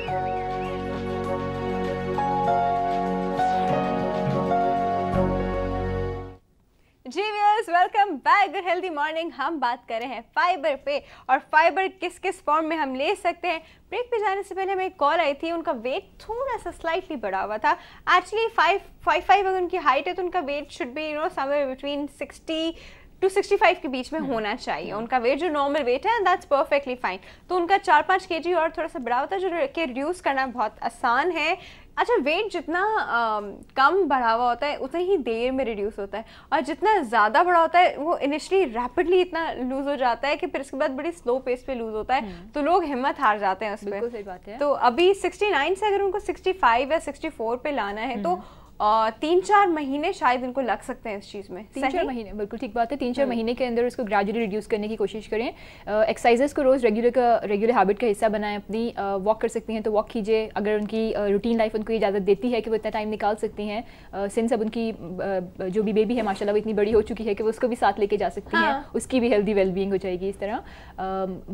जी viewers, welcome back good healthy morning. हम बात कर रहे हैं फाइबर पे, और फाइबर किस किस फॉर्म में हम ले सकते हैं। ब्रेक पे जाने से पहले हमें एक कॉल आई थी, उनका वेट थोड़ा सा स्लाइटली बढ़ा हुआ था। एक्चुअली 5'5" अगर उनकी हाइट है तो उनका weight should be somewhere between 60 to 65 के बीच में होना चाहिए। उनका वेट जो नॉर्मल वेट है, दैट्स परफेक्टली फाइन। तो उनका 4-5 kg और थोड़ा सा बढ़ा होता है, जो कि रिड्यूस करना बहुत आसान है। अच्छा, वेट जितना कम बढ़ा हुआ होता है उतनी ही देर में रिड्यूस होता है, और जितना ज़्यादा बढ़ा होता है वो इनिशियली रैपिडली इतना लूज हो जाता है कि फिर इसके बाद बड़ी स्लो पेस पे लूज होता है, तो लोग हिम्मत हार जाते हैं उस पर। बिल्कुल सही बात है। तो अभी 69 से अगर उनको 65 या 64 पे लाना है तो 3-4 महीने शायद इनको लग सकते हैं इस चीज़ में। 3-4 महीने, बिल्कुल ठीक बात है। 3-4 महीने के अंदर उसको ग्रेजुअली रिड्यूस करने की कोशिश करें। एक्सरसाइजेस को रोज़ रेगुलर हैबिट का हिस्सा बनाएं अपनी। वॉक कर सकती हैं तो वॉक कीजिए, अगर उनकी रूटीन लाइफ उनको इजाज़त देती है कि वो इतना टाइम निकाल सकती हैं। सिंस अब उनकी जो भी बेबी है माशाल्लाह वो इतनी बड़ी हो चुकी है कि वो उसको भी साथ लेके जा सकती हैं, उसकी भी हेल्दी वेलबींग हो जाएगी। इस तरह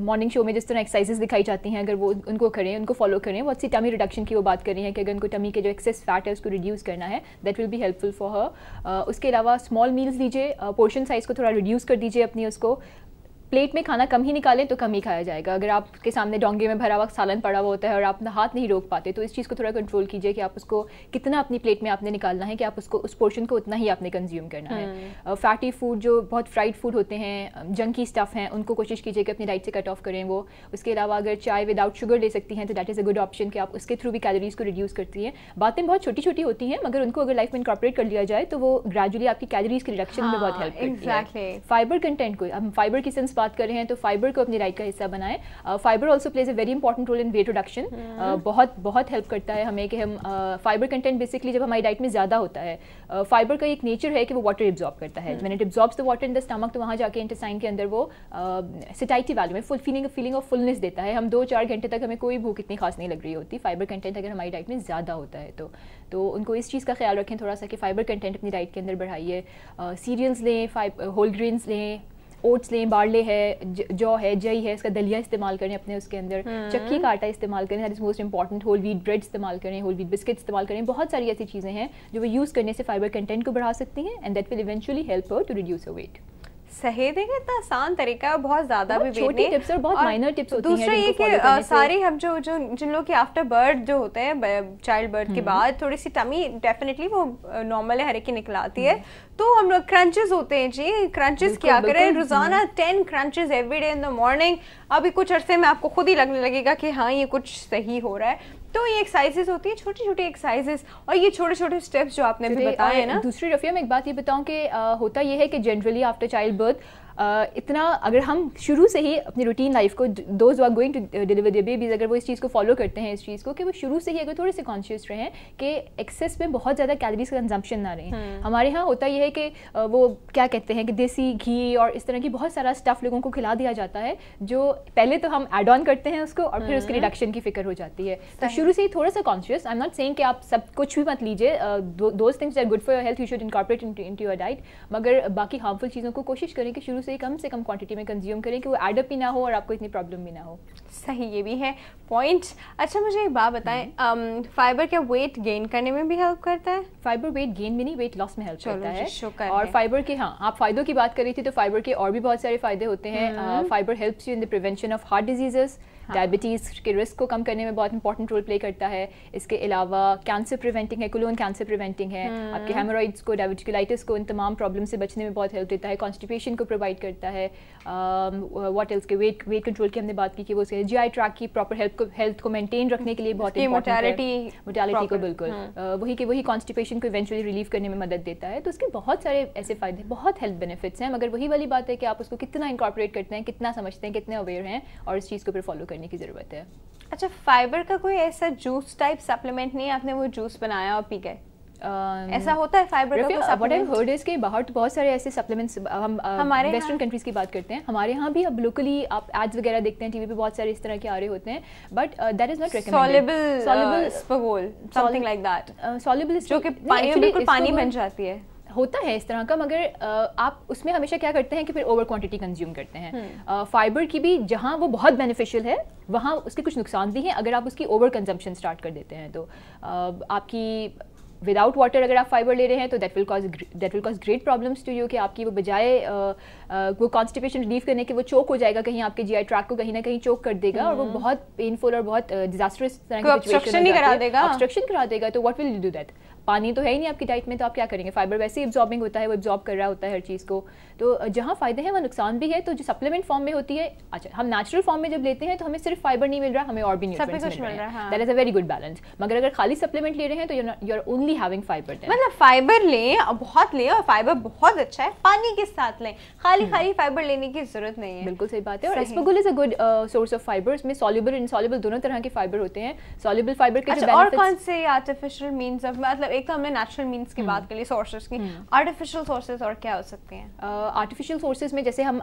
मॉर्निंग शो में जिस तरह एक्सरसाइजेस दिखाई जाती हैं, अगर वो उनको करें, उनको फॉलो करें। बहुत सी टमी रिडक्शन की वो बात कर रही हैं कि अगर उनको टमी के जो एक्सेस फैट है उसको रिड्यूस करना है, that will be helpful for her. उसके अलावा स्मॉल मील्स लीजिए, पोर्शन साइज़ को थोड़ा रिड्यूस कर दीजिए अपनी। उसको प्लेट में खाना कम ही निकालें तो कम ही खाया जाएगा। अगर आपके सामने डोंगे में भरा हुआ सालन पड़ा हुआ होता है और आप अपना हाथ नहीं रोक पाते, तो इस चीज़ को थोड़ा कंट्रोल कीजिए कि आप उसको कितना अपनी प्लेट में आपने निकालना है, कि आप उसको उस पोर्शन को उतना ही आपने कंज्यूम करना है। फैटी फूड, जो बहुत फ्राइड फूड होते हैं, जंकी स्टफ़ हैं, उनको कोशिश कीजिए कि अपनी डाइट से कट ऑफ करें वो। उसके अलावा अगर चाय विदाउट शुगर ले सकती हैं तो that is a good option, कि आप उसके थ्रू भी कैलोरीज को रिड्यूस करती हैं। बातें बहुत छोटी छोटी होती हैं, मगर उनको अगर लाइफ में इंकॉर्पोरेट कर लिया जाए तो वो ग्रेजुअली आपकी कैलोरीज के रिडक्शन में बहुत हेल्प करती है। फाइबर कंटेंट को, हम फाइबर की सेंस बात कर रहे हैं तो फाइबर को अपनी डाइट का हिस्सा बनाएं। Fibre also plays a very important role in weight reduction. बहुत बहुत हेल्प करता है हमें कि हम फाइबर कंटेंट बेसिकली जब हमारी डाइट में ज़्यादा होता है, फाइबर का एक नेचर है कि वो वाटर एब्जॉर्ब करता है। When it absorbs the water in the stomach, तो वहाँ जाके इंटेस्टाइन के अंदर वो सैटिस्फैक्टरी वैल्यू में फीलिंग ऑफ फुलनेस देता है। हम 2-4 घंटे तक हमें कोई भूख इतनी खास नहीं लग रही होती, फाइबर कंटेंट अगर हमारी डाइट में ज़्यादा होता है तो उनको इस चीज़ का ख्याल रखें थोड़ा सा कि फाइबर कंटेंट अपनी डाइट के अंदर बढ़ाइए। सीरियल्स लें, होल ग्रेन्स लें, ओट्स लें, बार्ले है, जौ है, जई है, इसका दलिया इस्तेमाल करें अपने उसके अंदर। चक्की का आटा इस्तेमाल करें, that is most important. Whole wheat bread इस्तेमाल करें, होल व्हीट बिस्किट इस्तेमाल करें। बहुत सारी ऐसी चीज़ें हैं जो वो यूज़ करने से फाइबर कंटेंट को बढ़ा सकती हैं, and that will eventually help her to reduce her weight. सही देखिए, इतना आसान तरीका है, बहुत ज्यादा भी छोटी टिप्स और बहुत माइनर टिप्स होती हैं। दूसरा ये कि सारी हम जो जिन लोगों की आफ्टर बर्थ जो होते हैं, चाइल्ड बर्थ के बाद थोड़ी सी टमी डेफिनेटली वो नॉर्मल है, हर एक की निकल आती है, तो हम लोग क्रंचेस होते हैं जी, क्रंचेस क्या करें, रोजाना 10 crunches every day in the morning. अभी कुछ अरसे में आपको खुद ही लगने लगेगा कि हाँ ये कुछ सही हो रहा है। तो ये एक्सरसाइजेस होती है, छोटी छोटी एक्सरसाइजेस, और ये छोटे छोटे स्टेप्स जो आपने भी बताए हैं ना। दूसरी रफिया, मैं एक बात ये बताऊं कि होता ये है कि जनरली आफ्टर चाइल्ड बर्थ इतना अगर हम शुरू से ही अपनी रूटीन लाइफ को, those are going to deliver their babies, अगर वो इस चीज़ को फॉलो करते हैं, इस चीज़ को कि वो शुरू से ही अगर थोड़े से कॉन्शियस रहें कि एक्सेस में बहुत ज़्यादा कैलोरीज का कंजम्पशन ना रहे। हमारे यहाँ होता ये है कि वो क्या कहते हैं कि देसी घी और इस तरह की बहुत सारा स्टफ़ लोगों को खिला दिया जाता है, जो पहले तो हम एड ऑन करते हैं उसको और फिर उसकी रिडक्शन की फिक्र हो जाती है। तो शुरू से ही थोड़ा सा conscious, I am not saying कि आप सब कुछ भी मत लीजिए, those things are good for your health, you should incorporate into your diet, मगर बाकी हार्मफुल चीज़ों को कोशिश करें कि शुरू से कम क्वांटिटी में कंज्यूम करें कि वो एड अप भी ना हो और आपको इतनी प्रॉब्लम भी ना हो। सही, ये भी है पॉइंट। अच्छा, मुझे एक बात बताएं, फाइबर क्या वेट गेन करने में भी हेल्प करता है? फाइबर वेट गेन में नहीं, वेट लॉस में हेल्प करता है। और है। फाइबर के, हाँ, आप फायदों की बात कर रही थी, तो फाइबर के और भी बहुत सारे फायदे होते हैं। Fibre helps you in the prevention of heart diseases, diabetes के रिस्क को कम करने में बहुत इंपॉर्टेंट रोल प्ले करता है। इसके अलावा कैंसर प्रिवेंटिंग है, कोलोन कैंसर प्रिवेंटिंग है, आपके हेमोरॉइड्स को, डायबिटिकुलाइटिस को, इन तमाम प्रॉब्लम से बचने में बहुत हेल्प देता है। कॉन्स्टिपेशन को प्रोवाइड करता है। व्हाट एल्स के वेट कंट्रोल की हमने बात की कि वो जीआई ट्रैक की प्रॉपर हेल्थ को मेंटेन रखने के लिए बहुत इंपॉर्टेंट है। मोर्टेलिटी को बिल्कुल वही कॉन्स्टिपेशन को इवेंचुअली रिलीव करने में मदद देता है। तो उसके बहुत सारे ऐसे फायदे, बहुत हेल्थ बेनिफिट्स हैं, मगर वही वाली बात है कि आप उसको कितना इंकॉर्पोरेट करते हैं, कितना समझते हैं, कितने अवेयर हैं, और इस चीज़ को फिर फॉलो करने की ज़रूरत है। अच्छा, फाइबर का कोई ऐसा जूस टाइप सप्लीमेंट नहीं, आपने वो जूस बनाया और पी गए, ऐसा होता है फाइबर का? व्हाट आई हर्ड इज के बाहर तो बहुत सारे ऐसे सप्लीमेंट्स, हम हमारे वेस्टर्न कंट्रीज की बात करते हैं, हमारे यहाँ भी अब लोकली आप एड्स वगैरह देखते हैं टीवी पे, बहुत सारे इस तरह के आ रहे होते हैं, but that is not recommended. Soluble स्पगोल, समथिंग लाइक दैट, सॉल्युबल, जो कि पानी में बिल्कुल पानी बन जाती है। ہوتا ہے اس طرح کا, مگر آپ اس میں ہمیشہ کیا کرتے ہیں کہ پھر اوور کوانٹٹی کنزیوم کرتے ہیں. فائبر کی بھی جہاں وہ بہت بینیفیشیل ہے وہاں اس کے کچھ نقصان بھی ہیں اگر آپ اس کی اوور کنزمپشن اسٹارٹ کر دیتے ہیں. تو آپ کی وداؤٹ واٹر اگر آپ فائبر لے رہے ہیں تو that will cause great problems to you, کہ آپ کی وہ بجائے وہ کانسٹیپیشن ریلیف کرنے کے وہ چوک ہو جائے گا, کہیں آپ کے جی آئی ٹریک کو کہیں نہ کہیں چوک کر دے گا, اور وہ بہت پینفل اور بہت ڈیزاسٹرس طرح کی سچویشن کرا دے گا. تو what will you do that? پانی تو ہے ہی نہیں آپ کی ڈائٹ میں, تو آپ کیا کریں گے؟ فائبر ویسے ہی ابزاربنگ ہوتا ہے, وہ ابزارب کر رہا ہوتا ہے ہر چیز کو. تو جہاں فائدے ہیں وہاں نقصان بھی ہے. تو جو سپلیمنٹ فارم میں ہوتی ہے, اچھا ہم نیچرل فارم میں جب لیتے ہیں تو ہمیں صرف فائبر نہیں مل رہا, ہمیں اور بھی نیوٹرینٹس مل رہے ہیں. That is a very good balance. مگر اگر خالی سپلیمنٹ لے رہے ہیں تو you are only having fibre. مطلب فائبر لیں, بہت لیں, اور فائبر بہت اچھا ہے, پانی کے ساتھ لیں, خالی فائبر لینے کی ضرورت نہیں ہے. بالکل صحیح بات ہے. اور اسپغول is a good source of fibre. اس میں سالوبل انسالوبل دونوں طرح کے فائبر ہوتے ہیں. سالوبل فائبر کے جو اور کون سے آرٹیفیشیل مینس, مطلب ایک تو ہم نے نیچرل مینس کی بات کری, سورسز کی, آرٹیفیشیل سورسز اور کیا ہو سکتے ہیں؟ آرٹیفیشیل سورسز میں جیسے ہم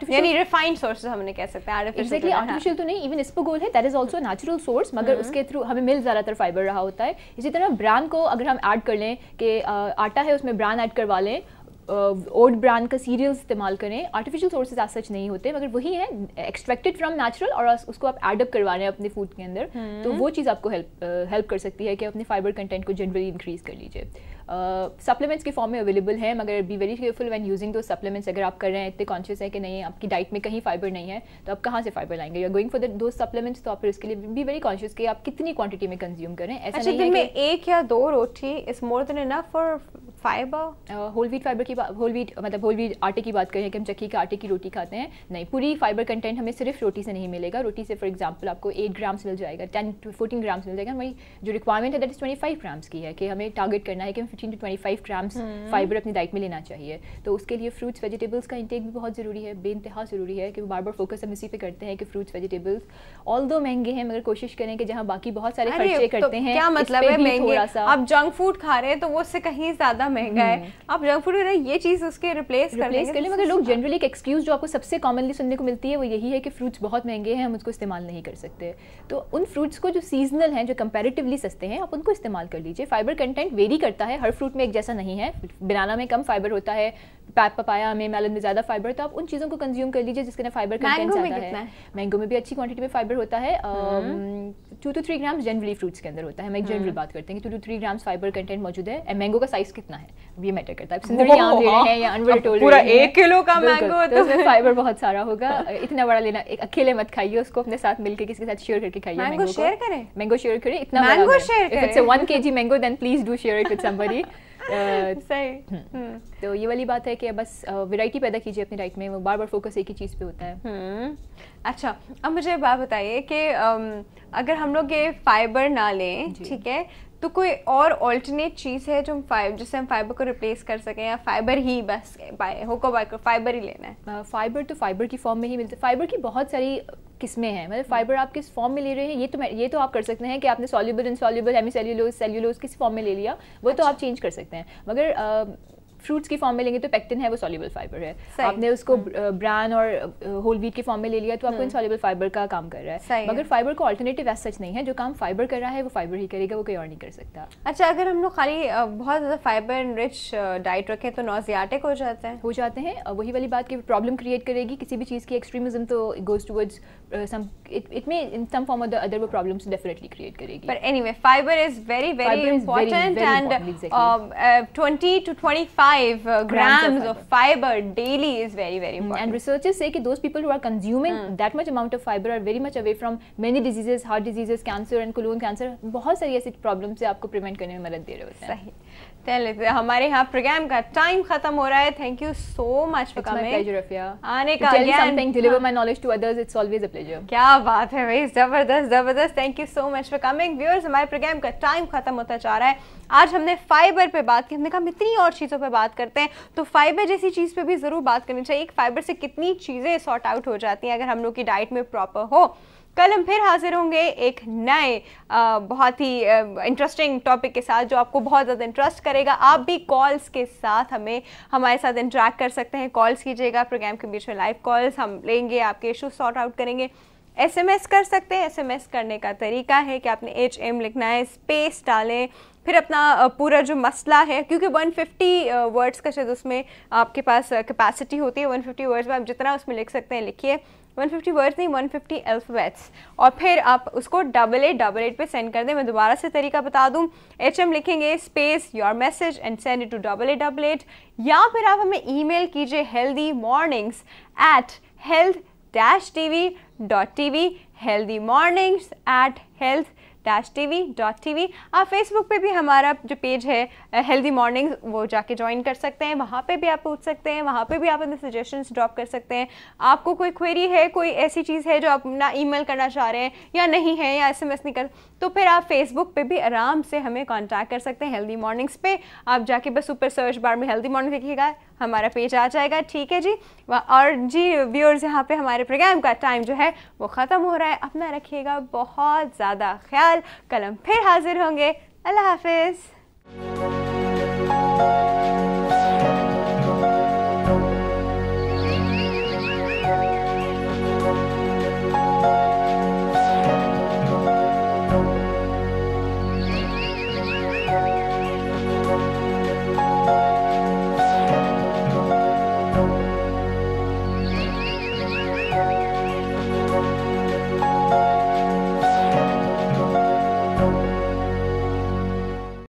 یعنی ریفائنڈ سورسز ہم نے کہہ سکتے ہیں. آرٹیفیشیل تو نہیں, ایون اسپغول ہے, that is also natural source, مگر اس کے تھرو ہمیں مل زیادہ تر فائبر رہا ہوتا ہے. اسی طرح بران کو اگر ہم ایڈ کر لیں کہ آٹا ہے اس میں بران ایڈ کروا لیں, اوٹ برانڈ کا سیریلز استعمال کریں, آرٹیفیشیل سورسز ایز سچ نہیں ہوتے, مگر وہی ہیں ایکسٹریکٹیڈ فرام نیچرل, اور اس کو آپ ایڈ اپ کروا رہے ہیں اپنے فوڈ کے اندر. تو وہ چیز آپ کو ہیلپ کر سکتی ہے کہ اپنے فائبر کنٹینٹ کو جنرلی انکریز کر لیجیے. سپلیمنٹس کی فارم میں اویلیبل ہیں, مگر be very careful when using those supplements. اگر آپ کر رہے ہیں اتنے کانشیس ہے کہ نہیں آپ کی ڈائٹ میں کہیں فائبر نہیں ہے, تو آپ کہاں سے فائبر لائیں گے؟ You are going for those supplements, تو آپ پھر اس کے لیے بی ویری کانشیس کہ آپ کتنی کوانٹٹی میں کنزیوم کریں. ایسا نہیں ہے دن میں ایک یا دو روٹی is more than enough for fibre. Whole wheat fibre کی ہول ویٹ مطلب ہول ویٹ آٹے کی بات کریں کہ ہم چکی کے آٹے کی روٹی کھاتے ہیں, نہیں, پوری فائبر کنٹینٹ ہمیں صرف روٹی سے نہیں ملے گا. روٹی سے فار ایگزامپل آپ کو 8 گرامس مل جائے گا, 10 to 14 گرامس مل جائے گا. ہماری جو ریکوائرمنٹ ہے دیٹ از 25 گرامس کی ہے, کہ ہمیں ٹارگیٹ کرنا ہے کہ 15 to 25 گرامس فائبر اپنی ڈائٹ میں لینا چاہیے. تو اس کے لیے فروٹس ویجیٹیبلس کا انٹیک بھی بہت ضروری ہے, بے انتہا ضروری ہے, کہ بار بار فوکس ہم اسی پہ کرتے ہیں کہ فروٹس ویجیٹیبلس آل دو مہنگے ہیں, مگر کوشش کریں کہ جہاں باقی بہت سارے خرچے کرتے ہیں, کیا مطلب ہے مہنگے, آپ جنک فوڈ کھا رہے ہیں تو وہ اس سے کہیں زیادہ مہنگا ہے, آپ جنک فوڈ یہ چیز اس کے ریپلیس کر لیں. مگر لوگ جنرلی ایک ایکسکیوز جو آپ کو سب سے کامنلی سننے کو ملتی ہے وہ یہی ہے کہ فروٹس بہت مہنگے ہیں, ہم اس کو استعمال نہیں کر سکتے. تو ان فروٹس کو جو سیزنل ہیں, جو کمپیریٹیولی سستے ہیں, آپ ان کو استعمال کر لیجیے. فائبر کنٹینٹ ویری کرتا ہے, ہر فروٹ میں ایک جیسا نہیں ہے. بنانا میں کم فائبر ہوتا ہے, پپایا میں, میلن میں زیادہ فائبر, تو آپ ان چیزوں کو کنزیوم کر لیجیے جس کے اندر فائبر کنٹینٹ زیادہ ہے. مینگو میں بھی اچھی کوانٹٹی میں فائبر ہوتا ہے, 2 to 3 گرامس جنرلی فروٹس کے اندر ہوتا ہے. ہم ایک جنرل بات کرتے ہیں کہ 2 to 3 گرامس فائبر کنٹینٹ موجود ہے. مینگو کا سائز کتنا ہے یہ میٹر کرتا ہے. سندری آم لے رہے ہیں یا انور ٹول پورا 1 کلو کا مینگو, تو اس میں فائبر بہت سارا ہوگا. اتنا بڑا لینا, اکیلے مت کھائیے اس کو, اپنے ساتھ مل کے کسی کے ساتھ شیئر کر کے کھائیے. مینگو شیئر کریں, اتنا مینگو شیئر کریں. If it's a 1 kg mango then please do share it with somebody. تو یہ والی بات ہے کہ بس ویرائٹی پیدا کیجیے اپنی ڈائٹ میں, وہ بار بار فوکس ایک ہی چیز پہ ہوتا ہے. اچھا, اب مجھے بات بتائیے کہ اگر ہم لوگ یہ فائبر نہ لیں, ٹھیک ہے, تو کوئی اور آلٹرنیٹ چیز ہے جو جس سے ہم فائبر کو ریپلیس کر سکیں, یا فائبر ہی بس فائبر ہی لینا ہے؟ فائبر تو فائبر کی فارم میں ہی ملتا ہے. فائبر کی بہت ساری قسمیں ہیں, مطلب فائبر آپ کس فارم میں لے رہے ہیں یہ تو آپ کر سکتے ہیں کہ آپ نے سالوبل انسالوبل ہیمی سیلولوز کس فارم میں لے لیا, وہ تو آپ چینج کر سکتے ہیں. مگر فروٹس کی فارم میں لیں گے تو پیکٹن ہے, وہ سالوبل فائبر ہے. آپ نے اس کو بران اور ہول ویٹ کی فارم میں لے لیا تو آپ کو انسالوبل فائبر کا کام کر رہا ہے. مگر فائبر کو آلٹرنیٹو ایز سچ نہیں ہے, جو کام فائبر کر رہا ہے وہ فائبر ہی کرے گا, وہ کوئی اور نہیں کر سکتا. اچھا, اگر ہم لوگ خالی بہت زیادہ فائبر رچ ڈائٹ رکھیں تو نوزیاٹک ہو جاتے ہیں. وہی والی بات کہ پرابلم کریٹ کرے گی کسی بھی چیز کی ایکسٹریمزم, تو goes towards it may in some form or the other وہ problems definitely create کرے گی. But anyway, fiber is very important, and 20 to 25 grams of fiber daily is very important. And researchers say that those people who are consuming that much amount of fiber are very much away from many diseases, heart diseases, cancer and colon cancer. بہت ساری ایسی problem سے آپ کو prevent کرنے میں مدد دے رہے ہوتے ہیں. صحیح. ہمارے یہاں پروگرام کا ٹائم ختم ہو رہا ہے. Thank you so much for coming. Pleasure افیا. آنے کا deliver my knowledge to others, it's always a pleasure. کیا بات ہے بھائی, زبردست. Thank you so much for coming. Viewers, ہمارے پروگرام کا ٹائم ختم ہوتا جا رہا ہے. آج ہم نے فائبر پہ بات کی, ہم نے کہا ہم اتنی اور چیزوں پہ بات کرتے ہیں, تو فائبر جیسی چیز پہ بھی ضرور بات کرنی چاہیے. ایک فائبر سے کتنی چیزیں سارٹ آؤٹ ہو جاتی ہیں اگر ہم لوگ کی ڈائٹ میں پراپر ہو. کل ہم پھر حاضر ہوں گے ایک نئے بہت ہی انٹرسٹنگ ٹاپک کے ساتھ جو آپ کو بہت زیادہ انٹرسٹ کرے گا. آپ بھی کالز کے ساتھ ہمارے ساتھ انٹریکٹ کر سکتے ہیں. کالز کیجیے گا, پروگرام کے بیچ میں لائیو کالز ہم لیں گے, آپ کے ایشوز سارٹ آؤٹ کریں گے. SMS कर सकते हैं। SMS करने का तरीका है कि आपने HM लिखना है, स्पेस डालें, फिर अपना पूरा जो मसला है, क्योंकि 150 वर्ड्स का शायद उसमें आपके पास कैपेसिटी होती है, 150 वर्ड्स में आप जितना उसमें लिख सकते हैं लिखिए, 150 वर्ड्स नहीं 150 अल्फ़ाबेट्स, और फिर आप उसको 8888 पे सेंड कर दें। मैं दोबारा से तरीका बता दूं, HM लिखेंगे, space your message and send it to 8888, या फिर आप हमें ईमेल कीजिए healthymornings@health-tv.tv, healthymornings@health-tv.tv। आप फेसबुक पे भी हमारा जो पेज है हेल्दी मॉर्निंग्स वो जाके ज्वाइन कर सकते हैं, वहाँ पे भी आप पूछ सकते हैं, वहाँ पे भी आप अपने सजेशंस ड्रॉप कर सकते हैं। आपको कोई क्वेरी है, कोई ऐसी चीज़ है जो आप ना ईमेल करना चाह रहे हैं या नहीं है, या SMS नहीं कर, तो फिर आप फेसबुक पे भी आराम से हमें कांटेक्ट कर सकते हैं। हेल्दी मॉर्निंग्स पे आप जाके बस ऊपर सर्च बार में हेल्दी मॉर्निंग देखिएगा, हमारा पेज आ जाएगा। ठीक है जी। और जी व्यूअर्स, यहाँ पे हमारे प्रोग्राम का टाइम जो है वो ख़त्म हो रहा है। अपना रखिएगा बहुत ज़्यादा ख्याल, कल हम फिर हाजिर होंगे। अल्लाह हाफिज़।